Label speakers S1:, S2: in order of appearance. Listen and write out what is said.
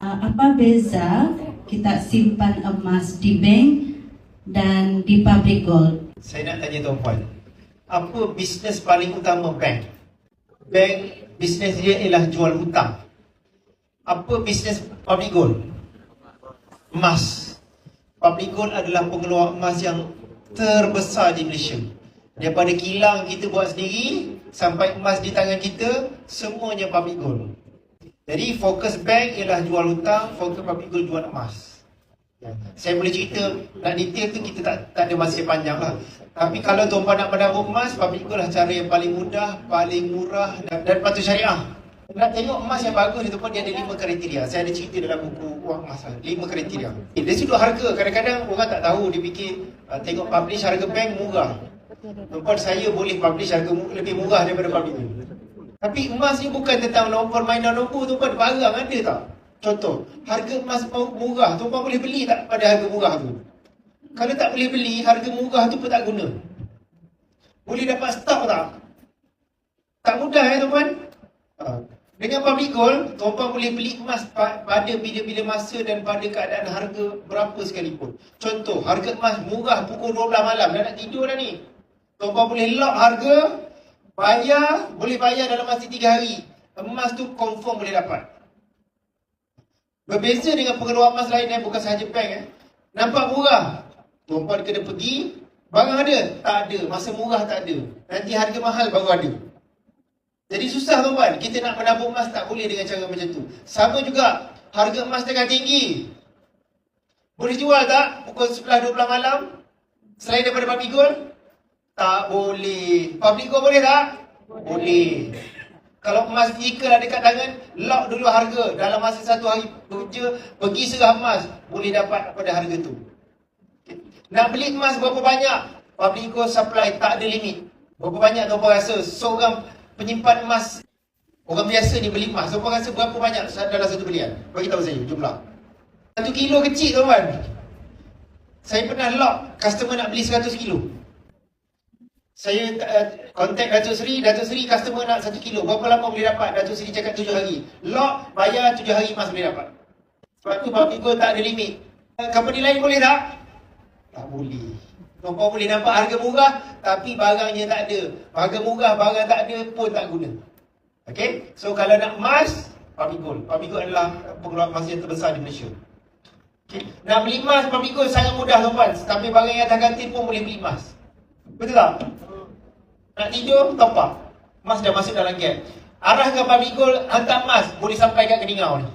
S1: Apa beza kita simpan emas di bank dan di public gold?
S2: Saya nak tanya tuan-puan, apa bisnes paling utama bank? Bank bisnes dia ialah jual hutang. Apa bisnes public gold? Emas. Public gold adalah pengeluar emas yang terbesar di Malaysia. Daripada kilang kita buat sendiri sampai emas di tangan kita, semuanya public gold. Jadi fokus bank ialah jual hutang, fokus public gold jual emas. Saya boleh cerita, nak detail tu kita tak ada masa panjang lah. Tapi kalau tuan-puan nak menabung emas, public gold lah cara yang paling mudah, paling murah dan patut syariah. Nak tengok emas yang bagus ni tuan-puan, dia ada 5 kriteria. Saya ada cerita dalam buku Wang Emas lah, 5 kriteria. Dari sudut harga, kadang-kadang orang tak tahu, dia fikir tengok publish harga bank murah. Tuan-puan, saya boleh publish harga lebih murah daripada public gold. Tapi emas ni bukan tentang permainan nombor tu, barang ada tak? Contoh, harga emas murah, tuan-puan boleh beli tak pada harga murah tu? Kalau tak boleh beli, harga murah tu pun tak guna. Boleh dapat stok tak? Tak mudah tuan-puan. Dengan public gold, tuan-puan boleh beli emas pada bila-bila masa dan pada keadaan harga berapa sekalipun. Contoh, harga emas murah pukul 12 malam, dah nak tidur dah ni. Tuan-puan boleh lock harga, boleh bayar dalam masa 3 hari. Emas tu confirm boleh dapat. Berbeza dengan pengeluar emas lain yang bukan sahaja bank. Nampak murah, tuan-puan kena pergi. Barang ada? Tak ada. Masa murah tak ada. Nanti harga mahal baru ada. Jadi susah tuan-puan. Kita nak menabung emas tak boleh dengan cara macam tu. Sama juga, harga emas tengah tinggi. Boleh jual tak pukul 11-12 malam? Selain daripada public gold? Tak boleh. Public gold boleh tak? Boleh. Kalau emas fizikal ada kat tangan, lock dulu harga. Dalam masa 1 hari bekerja, pergi serah emas, boleh dapat pada harga tu. Nak beli emas berapa banyak? Public gold supply tak ada limit. Berapa banyak tuan-puan rasa seorang penyimpan emas, orang biasa ni beli emas, tuan-puan rasa berapa banyak dalam satu belian? Bagi tahu saya jumlah. 1 kilo kecil tuan-puan. Saya pernah lock customer nak beli 100 kilo. Saya kontak Datuk Seri customer nak 1 kilo. Berapa lama boleh dapat? Datuk Seri cakap 7 hari. Lock, bayar 7 hari emas boleh dapat. Sebab tu public gold tak ada limit. Company lain boleh tak? Tak boleh. Tuan-puan boleh nampak harga murah, tapi barangnya tak ada. Harga murah, barang tak ada pun tak guna. Okay? So kalau nak emas, public gold. Public gold adalah pengeluar emas yang terbesar di Malaysia. Okay? Nak beli emas, public gold sangat mudah tuan-puan. Sampai barang yang atas kantin pun boleh beli emas. Betul tak? Nak tidur, top up. Emas dah masuk dalam gap. Arahkan public gold, hantar emas, boleh sampai kat Keningau ni.